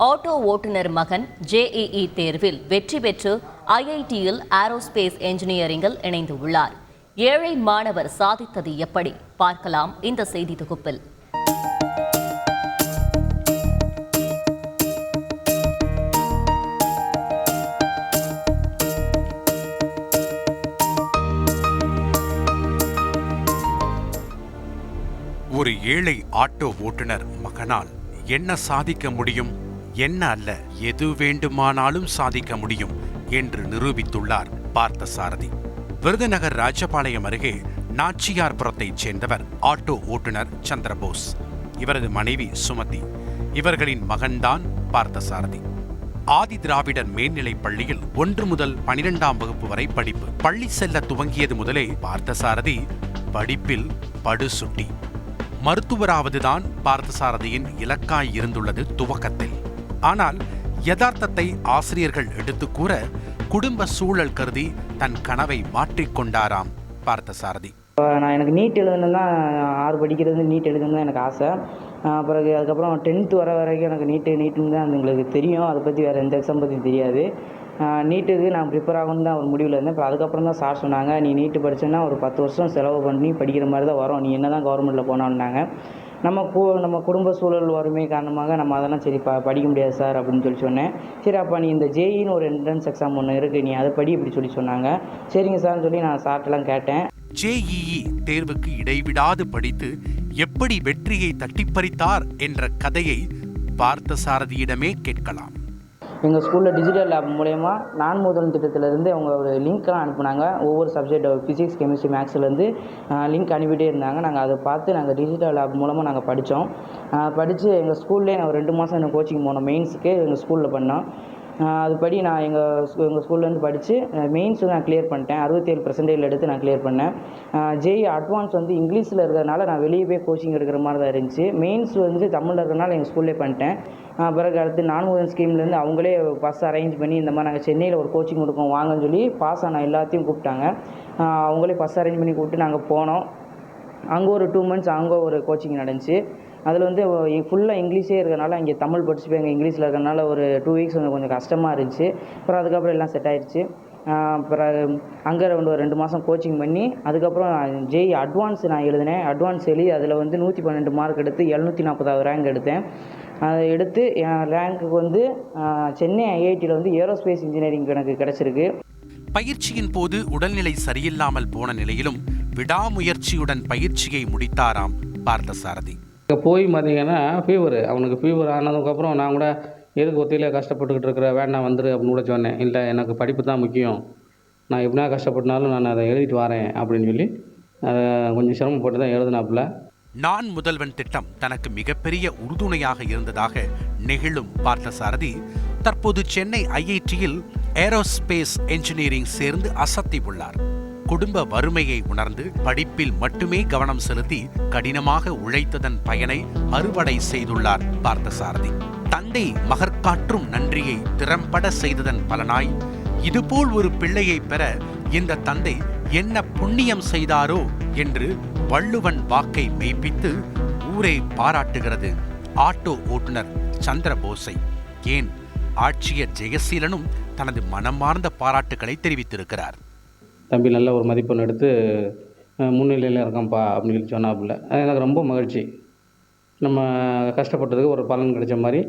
Auto ஓட்டுநர் மகன் JEE தேர்வில் வெற்றி பெற்று IITயில் ஏரோஸ்பேஸ் என்ஜினியரிங்கில் இணைந்துள்ளார். ஏழை மாணவர் சாதித்தது எப்படி பார்க்கலாம் இந்த செய்தி தொகுப்பில். ஒரு ஏழை ஆட்டோ ஓட்டுநர் மகனால் என்ன சாதிக்க முடியும், என்ன அல்ல எது வேண்டுமானாலும் சாதிக்க முடியும் என்று நிரூபித்துள்ளார் பார்த்தசாரதி. விருதுநகர் ராஜபாளையம் அருகே நாச்சியார்புரத்தைச் சேர்ந்தவர் ஆட்டோ ஓட்டுநர் சந்திரபோஸ். இவரது மனைவி சுமதி. இவர்களின் மகன்தான் பார்த்தசாரதி. ஆதி திராவிடர் மேல்நிலைப் பள்ளியில் 1 முதல் 12ஆம் வகுப்பு வரை படிப்பு. பள்ளி செல்ல துவங்கியது முதலே பார்த்தசாரதி படிப்பில் படுசுட்டி. மருத்துவராவதுதான் பார்த்தசாரதியின் இலக்காய் இருந்துள்ளது துவக்கத்தில். ஆனால் யதார்த்தத்தை ஆசிரியர்கள் எடுத்து கூற குடும்ப சூழல் கருதி தன் கனவை மாற்றிக்கொண்டாராம் பார்த்தசாரதி. எனக்கு நீட் எழுதணும் தான், 6 படிக்கிறது நீட் எழுதணும் தான் எனக்கு ஆசை. பிறகு அதுக்கப்புறம் 10th வர வரைக்கும் எனக்கு நீட்டுன்னு தான் எங்களுக்கு தெரியும். அதை பற்றி வேறு எந்த எக்ஸாம் பற்றி தெரியாது. நீட்டுக்கு நான் ப்ரிப்பேர் ஆகணும்னு தான் ஒரு முடிவில் இருந்தேன். அப்புறம் அதுக்கப்புறம் தான் சார் சொன்னாங்க, நீ நீட்டு படித்தோன்னா ஒரு 10 வருஷம் செலவு பண்ணி படிக்கிற மாதிரி தான் வரும், நீ என்ன தான் கவர்மெண்ட்டில் போனான்னாங்க. நம்ம குடும்ப சூழல் வறுமை காரணமாக நம்ம அதெல்லாம் சரி படிக்க முடியாது சார் அப்படின்னு சொல்லி சொன்னேன். சரி அப்போ நீ இந்த JEEன்னு ஒரு என்ட்ரன்ஸ் எக்ஸாம் ஒன்று இருக்குது, நீ அதை படி இப்படி சொல்லி சொன்னாங்க. சரிங்க சார்னு சொல்லி நான் சார்ட்டெல்லாம் கேட்டேன். JEE தேர்வுக்கு இடைவிடாது படித்து எப்படி வெற்றியை தட்டிப்பறித்தார் என்ற கதையை பார்த்தசாரதியிடமே கேட்கலாம். எங்கள் ஸ்கூலில் டிஜிட்டல் லேப் மூலயமா நான் முதல் திட்டத்திலேருந்து அவங்க ஒரு லிங்க்லாம் அனுப்புனாங்க. ஒவ்வொரு சப்ஜெக்ட் ஃபிசிக்ஸ், கெமிஸ்ட்ரி, மேக்ஸ்லேருந்து லிங்க் அனுப்பிட்டே இருந்தாங்க. நாங்கள் அதை பார்த்து நாங்கள் டிஜிட்டல் லேப் மூலமாக நாங்கள் படித்தோம். படித்து எங்கள் ஸ்கூல்லேயே நான் 2 மாதம் எனக்கு கோச்சிங் போனோம். மெயின்ஸுக்கு எங்கள் ஸ்கூலில் பண்ணோம். அதுபடி நான் எங்கள் ஸ்கூல்லேருந்து படித்து மெயின்ஸ் நான் கிளியர் பண்ணிட்டேன். 67% எடுத்து நான் கிளியர் பண்ணேன். JEE அட்வான்ஸ் வந்து இங்கிலீஷில் இருக்கிறதுனால நான் வெளியே போய் கோச்சிங் எடுக்கிற மாதிரி தான் இருந்துச்சு. மெயின்ஸ் வந்து தமிழில் இருக்கிறனால எங்கள் ஸ்கூல்லே பண்ணிட்டேன். பிறகு அடுத்து நான்முதன் ஸ்கீம்லேருந்து அவங்களே பஸ் அரேஞ்ச் பண்ணி இந்த மாதிரி நாங்கள் சென்னையில் ஒரு கோச்சிங் கொடுக்கோம் வாங்கன்னு சொல்லி பாஸ் ஆன எல்லாத்தையும் கூப்பிட்டாங்க. அவங்களே பஸ் அரேஞ்ச் பண்ணி கூப்பிட்டு நாங்கள் போனோம். அங்கே ஒரு 2 months அங்கே ஒரு கோச்சிங் நடந்துச்சு. அதில் வந்து ஃபுல்லாக இங்கிலீஷே இருக்கிறனால இங்கே தமிழ் படிச்சுப்பேன், எங்கள் இங்கிலீஷில் இருக்கிறனால ஒரு 2 weeks கொஞ்சம் கஷ்டமாக இருந்துச்சு. அப்புறம் அதுக்கப்புறம் எல்லாம் செட் ஆயிடுச்சு. அப்புறம் அங்கே ஒரு 2 மாதம் கோச்சிங் பண்ணி அதுக்கப்புறம் JEE அட்வான்ஸ் நான் எழுதினேன். அட்வான்ஸ் எழுதி அதில் வந்து 112 மார்க் எடுத்து 740வது ரேங்க் எடுத்தேன். அதை எடுத்து என் ரேங்க்கு வந்து சென்னை IITயில் வந்து ஏரோஸ்பேஸ் இன்ஜினியரிங் எனக்கு கிடச்சிருக்கு. பயிற்சியின் போது உடல்நிலை சரியில்லாமல் போன நிலையிலும் விடாமுயற்சியுடன் பயிற்சியை முடித்தாராம் பார்த்தசாரதி. இங்கே போய் பார்த்தீங்கன்னா அவனுக்கு ஃபீவர் ஆனதுக்கப்புறம் நான் கூட எதுக்கு ஒத்தையில கஷ்டப்பட்டுக்கிட்டு இருக்கிற, வேண்டாம் வந்துரு அப்படின்னு கூட சொன்னேன். இல்லை எனக்கு படிப்பு தான் முக்கியம், நான் எப்படினா கஷ்டப்பட்டனாலும் நான் அதை எழுதிட்டு வரேன் அப்படின்னு சொல்லி அதை கொஞ்சம் சிரமப்பட்டு தான் எழுதினாப்புல. நான் முதல்வன் திட்டம் தனக்கு மிகப்பெரிய உறுதுணையாக இருந்ததாக நெகிழும் பார்த்தசாரதி தற்போது சென்னை IITயில் ஏரோஸ்பேஸ் என்ஜினியரிங் சேர்ந்து அசத்தி உள்ளார். குடும்ப வறுமையை உணர்ந்து படிப்பில் மட்டுமே கவனம் செலுத்தி கடினமாக உழைத்ததன் பயனை அறுவடை செய்துள்ளார் பார்த்தசாரதி. தந்தை மகற்காற்றும் நன்றியை திறம்பட செய்ததன் பலனாய் இதுபோல் ஒரு பிள்ளையை பெற இந்த தந்தை என்ன புண்ணியம் செய்தாரோ என்று வள்ளுவன் வாக்கை மெய்ப்பித்து ஊரே பாராட்டுகிறது ஆட்டோ ஓட்டுநர் சந்திரபோஸை. ஏன் ஆட்சியர் ஜெயசீலனும் தனது மனமார்ந்த பாராட்டுகளை தெரிவித்திருக்கிறார். தம்பி நல்ல ஒரு மதிப்பெண் எடுத்து முன்னிலையில் இருக்கான்ப்பா அப்படின்னு சொல்லி சொன்னாப்புல. எனக்கு ரொம்ப மகிழ்ச்சி. நம்ம கஷ்டப்பட்டதுக்கு ஒரு பலன் கிடைச்ச மாதிரி,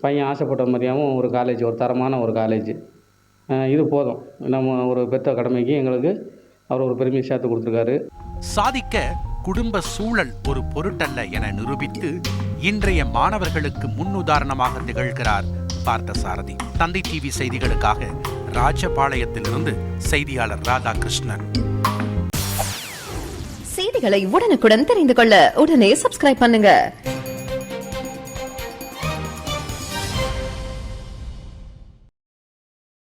பையன் ஆசைப்பட்ட மாதிரியாகவும் ஒரு காலேஜ், ஒரு தரமான ஒரு காலேஜ், இது போதும். நம்ம ஒரு பெத்த கடமைக்கு எங்களுக்கு அவர் ஒரு பெருமையை சேர்த்து கொடுத்துருக்காரு. சாதிக்க குடும்ப சூழல் ஒரு பொருட்டல்ல என நிரூபித்து இன்றைய மாணவர்களுக்கு முன்னுதாரணமாக திகழ்கிறார் பார்த்தசாரதி. தந்தை டிவி செய்திகளுக்காக ராஜபாளையத்திலிருந்து செய்தியாளர் ராதாகிருஷ்ணன். செய்திகளை உடனுக்குடன் தெரிந்து கொள்ள உடனே சப்ஸ்கிரைப் பண்ணுங்க.